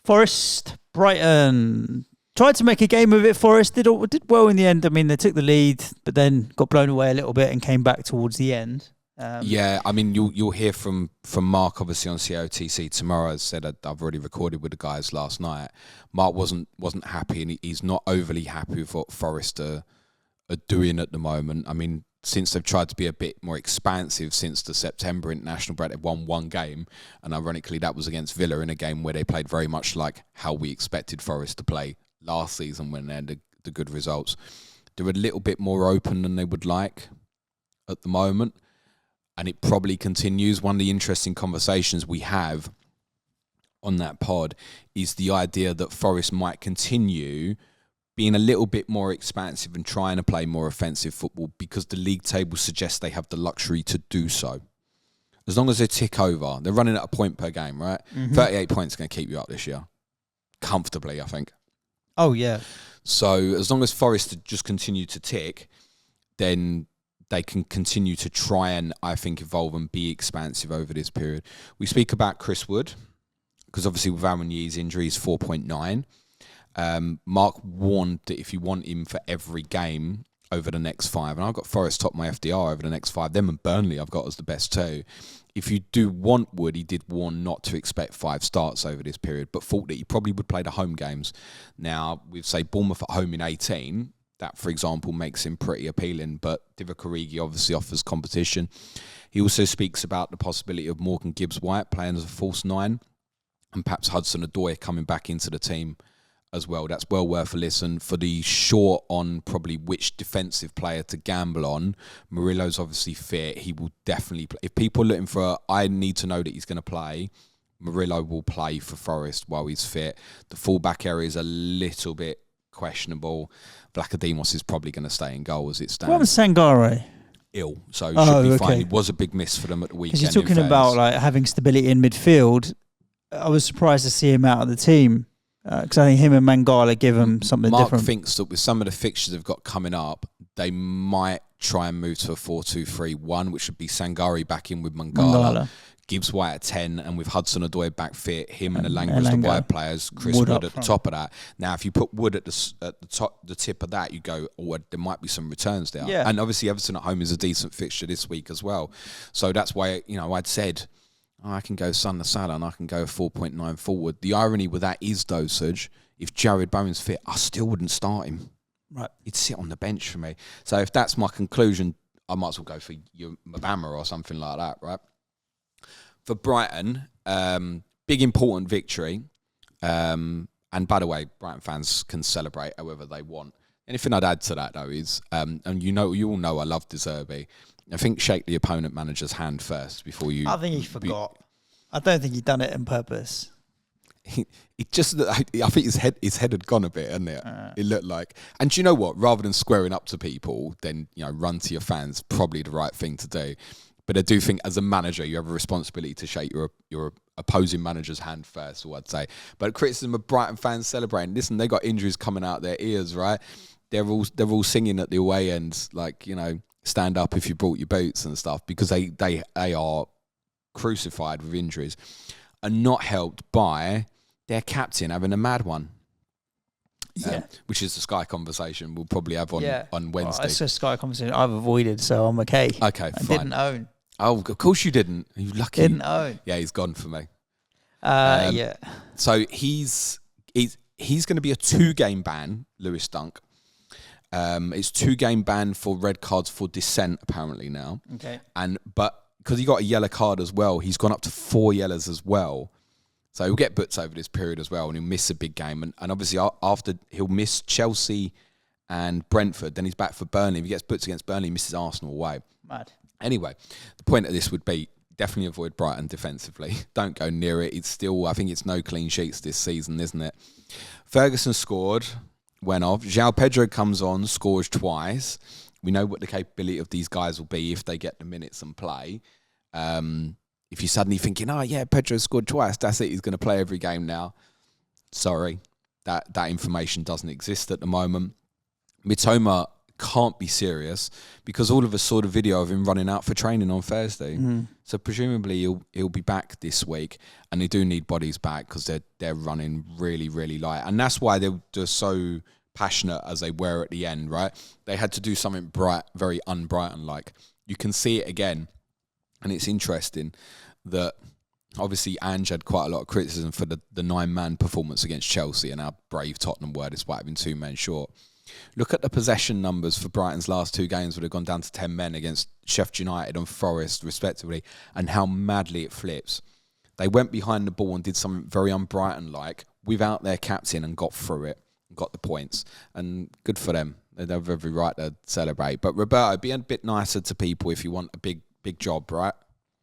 Forest, Brighton. Tried to make a game of it. Forest did well in the end. I mean, they took the lead, but then got blown away a little bit and came back towards the end. Yeah, I mean, you'll hear from Mark, obviously, on COTC tomorrow. As I said, I've already recorded with the guys last night. Mark wasn't happy, and he's not overly happy with what Forest are doing at the moment. I mean, since they've tried to be a bit more expansive since the September international break, they've won one game, and ironically that was against Villa in a game where they played very much like how we expected Forest to play last season when they had the good results. They're a little bit more open than they would like at the moment, and it probably continues. One of the interesting conversations we have on that pod is the idea that Forest might continue being a little bit more expansive and trying to play more offensive football because the league table suggests they have the luxury to do so. As long as they tick over, they're running at a point per game, right? 38 points is going to keep you up this year. Comfortably, I think. Oh, yeah. So as long as Forest just continue to tick, then they can continue to try and, I think, evolve and be expansive over this period. We speak about Chris Wood, because obviously with Aaron Yee's injury, he's 4.9. Mark warned that if you want him for every game over the next 5, and I've got Forest top my FDR over the next 5, them and Burnley I've got as the best 2. If you do want Wood, he did warn not to expect 5 starts over this period, but thought that he probably would play the home games. Now, we'd say Bournemouth at home in 18, that, for example, makes him pretty appealing, but Divock Origi obviously offers competition. He also speaks about the possibility of Morgan Gibbs-White playing as a false 9, and perhaps Hudson-Odoi coming back into the team as well. That's well worth a listen. For the short on probably which defensive player to gamble on, Murillo's obviously fit. He will definitely play. If people are looking for, I need to know that he's going to play, Murillo will play for Forest while he's fit. The fullback area is a little bit questionable. Vlachodimos is probably going to stay in goal as it stands. What was Sangare? Ill, so should be fine. It was a big miss for them at the weekend. Because you're talking about like having stability in midfield. I was surprised to see him out of the team. Because I think him and Mangala give him something different. Mark thinks that with some of the fixtures they've got coming up, they might try and move to a 4-2-3-1, which would be Sangare back in with Mangala. Gibbs White at 10, and with Hudson-Odoi back fit, him and Elanga as the wide players, Chris Wood at the top of that. Now, if you put Wood at the top, the tip of that, you go, oh, there might be some returns there. Yeah. And obviously Everton at home is a decent fixture this week as well. So that's why, I'd said, I can go Son to Salah and I can go 4.9 forward. The irony with that is, Dosage, if Jared Bowen's fit, I still wouldn't start him. Right. He'd sit on the bench for me. So if that's my conclusion, I might as well go for your Mabama or something like that, right? For Brighton, big important victory. And by the way, Brighton fans can celebrate however they want. Anything I'd add to that, though, is, and you all know I love De Zerbi. I think shake the opponent manager's hand first before you... I think he forgot. I don't think he'd done it on purpose. I think his head had gone a bit, hadn't it? It looked like... And do you know what? Rather than squaring up to people, then run to your fans, probably the right thing to do. But I do think as a manager, you have a responsibility to shake your opposing manager's hand first, or I'd say. But criticism of Brighton fans celebrating. Listen, they got injuries coming out their ears, right? They're all singing at the away end, like, stand up if you brought your boots and stuff, because they are crucified with injuries, and not helped by their captain having a mad one. Yeah. Which is the Sky conversation we'll probably have on Wednesday. It's a Sky conversation I've avoided, so I'm okay. Okay, I fine. didn't own. Oh, of course you didn't. You lucky. Didn't own. Yeah, he's gone for me. Yeah. So he's going to be a 2-game ban, Lewis Dunk. It's 2-game ban for red cards for dissent apparently now. Okay. But because he got a yellow card as well, he's gone up to 4 yellows as well. So he'll get boots over this period as well, and he'll miss a big game. And obviously after he'll miss Chelsea and Brentford, then he's back for Burnley. If he gets boots against Burnley, he misses Arsenal away. Mad. Anyway, the point of this would be definitely avoid Brighton defensively. Don't go near it. It's still, I think it's no clean sheets this season, isn't it? Ferguson scored, went off. Joao Pedro comes on, scores twice. We know what the capability of these guys will be if they get the minutes and play. If you're suddenly thinking, oh yeah, Pedro scored twice, that's it, he's going to play every game now. Sorry, that information doesn't exist at the moment. Mitoma can't be serious because all of us saw the video of him running out for training on Thursday. So presumably he'll be back this week, and they do need bodies back because they're running really, really light. And that's why they're just so passionate as they were at the end, right? They had to do something bright, very un-Brighton-like. You can see it again, and it's interesting that obviously Ange had quite a lot of criticism for the 9-man performance against Chelsea, and how brave Tottenham were despite having 2 men short. Look at the possession numbers for Brighton's last 2 games, would have gone down to 10 men against Sheffield United and Forest, respectively, and how madly it flips. They went behind the ball and did something very un-Brighton-like without their captain and got through it, and got the points, and good for them. They have every right to celebrate. But Roberto, be a bit nicer to people if you want a big job, right?